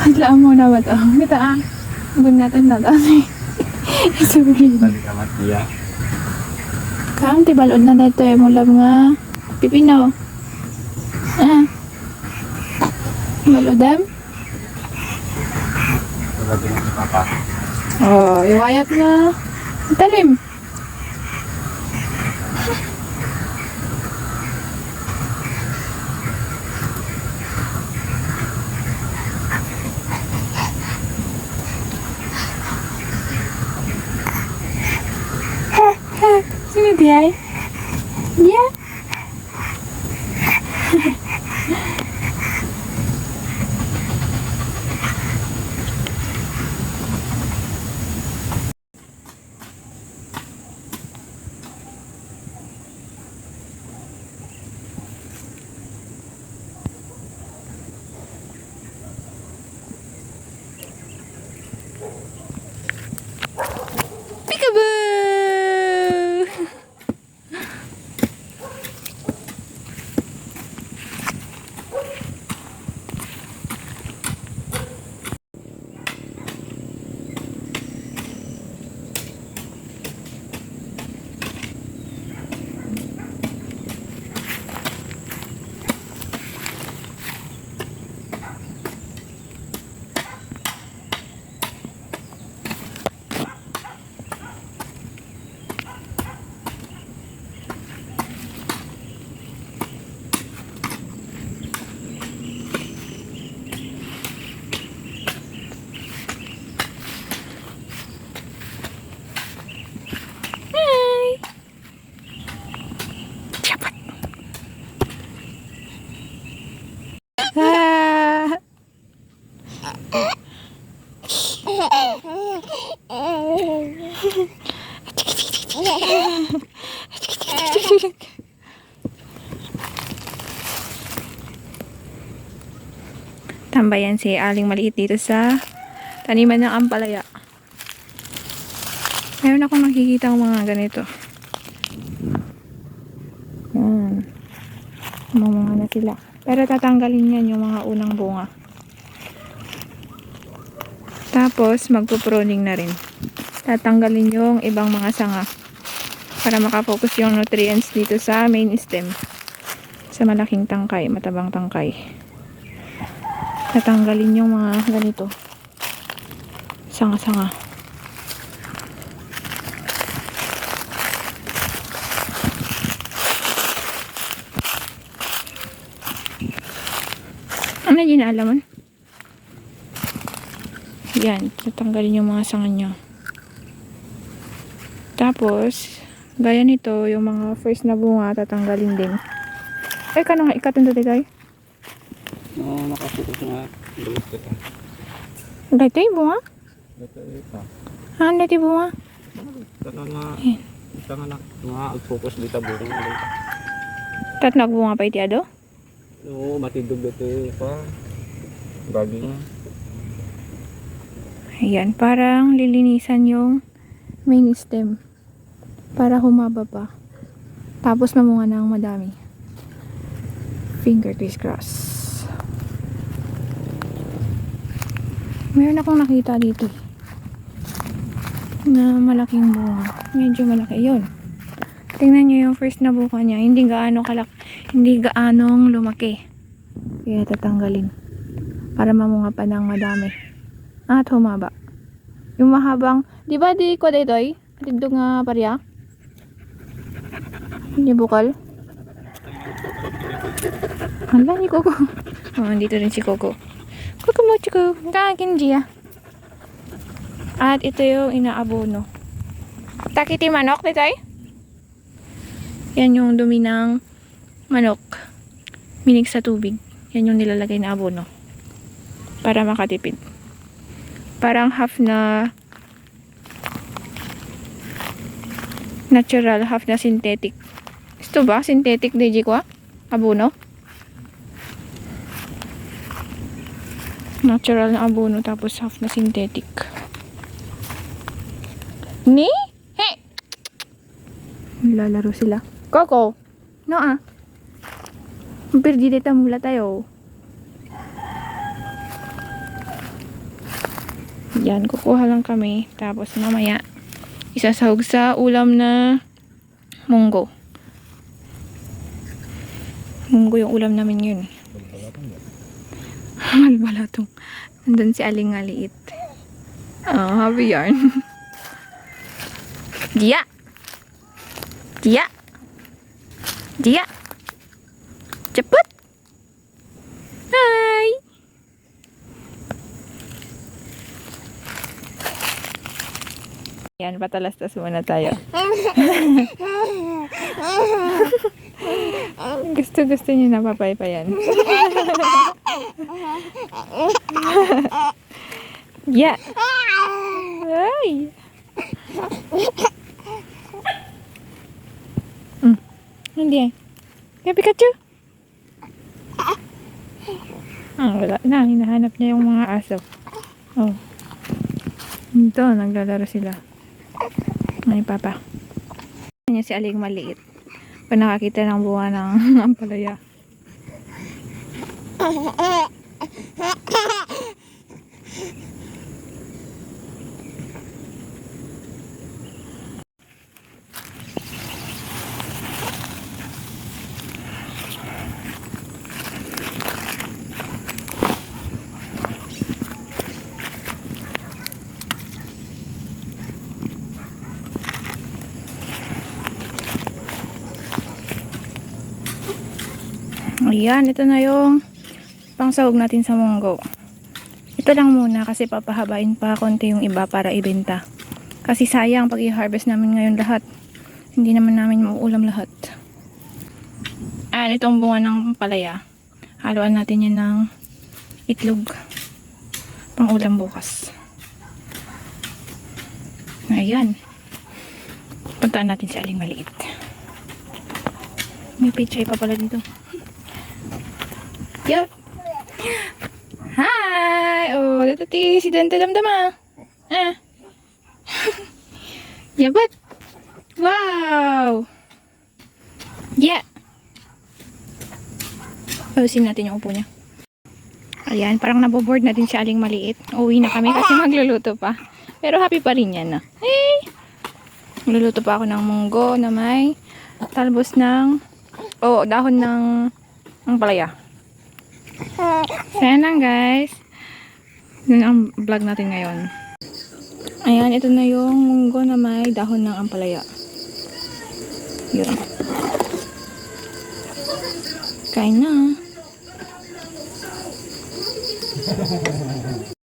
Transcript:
Hadlaan mo na ba ito? Kita Gun natin na ito. Sorry. Tali ka matiya. Kaam, tibalod na dito eh. Mula mga pipino. Balodem? Wala din ang papa. Oh, iwayat na. Talim. Sino dia? Dia? Peekaboo! Hi! Cepat. Ah. Tambayan si Aling Maliit dito sa taniman ng ampalaya. Meron akong nakikita ng mga ganito. Yan. Mga na sila. Pero tatanggalin yan yung mga unang bunga. Tapos magpo-pruning na rin. Tatanggalin yung ibang mga sanga para makafocus yung nutrients dito sa main stem. Sa malaking tangkay, matabang tangkay. Tatanggalin yung mga ganito. Sanga-sanga. Ano yun na alaman? Yan, tatanggalin yung mga sanga nyo. Tapos, gaya nito, yung mga first na bunga, tatanggalin din. Ay, kano nga, ikatanda tayo? Oo, nakaputos nga. Bulit ka. Dito yung bunga? Dito ito. Dito yung bunga? Ito nga. Ito nga na. Nga, focus dito buong. Tatlo bunga pa iti ado? Oo, matidog dito pa. Bagay nga. Ayan, parang lilinisan yung main stem. Para humaba pa. Tapos mamunga na ang madami. Finger twist cross. Meron akong nakita dito na malaking bunga. Medyo malaki. Yun. Tingnan nyo yung first na buka niya. Hindi gaanong lumaki. Kaya tatanggalin. Para mamunga pa ng madami. At humaba. Yung mahabang, di ba di ko dito ay? Tigdog nga parya? Hindi bukal? Hala ni Coco. Oh, dito rin si Coco. Coco mo, Chico. Kagin diya. At ito yung inaabono. Takiti manok, dito ay? Yan yung dumi ng manok. Minig sa tubig. Yan yung nilalagay na abono. Para makatipid. Parang half na natural, half na synthetic. Ito ba? Synthetic DJ ko abono? Natural na abono tapos half na synthetic. Ni? Hey! Lalaro sila. Coco! No Perdi dito mula tayo. Yan, kukuha lang kami. Tapos mamaya, isasahog sa ulam na munggo. Munggo yung ulam namin yun. Malbalatong. Nandun si Aling Ngaliit. Oh, happy yarn. Dia! Dia! Dia! Cepet! Hai! Yan, patalastas muna tayo. Gusto niyo na papaypayan. Ya! Ay! Hindi eh. Kaya Pikachu? Wala na. Hinahanap niya yung mga aso. Oh. Ito, naglalaro sila. Ay, papa. Yan si Aling maliit. Pag nakakita ng bunga ng ampalaya. Ayan, ito na yung pangsahog natin sa munggo. Ito lang muna kasi papahabain pa konti yung iba para ibenta. Kasi sayang pag i-harvest namin ngayon lahat. Hindi naman namin mauulam lahat. Ayan, itong bunga ng palaya. Haluan natin yan ng itlog. Pang ulam bukas. Ayan. Puntaan natin si Aling maliit. May pichay pa pala dito. Yup. Hi! Oh, dito si Dante Damdama. Ah. Yabat. Wow! Yeah. Ayusin natin yung upo niya. Ayan, parang naboboard natin si Aling maliit. Uwi na kami kasi magluluto pa. Pero happy pa rin yan, no? Hey! Magluluto pa ako ng munggo na may talbos ng dahon ng palaya. So, yan lang guys. Yun ang vlog natin ngayon. Ayan, ito na yung munggo na may dahon ng ampalaya. Yun. Kain na.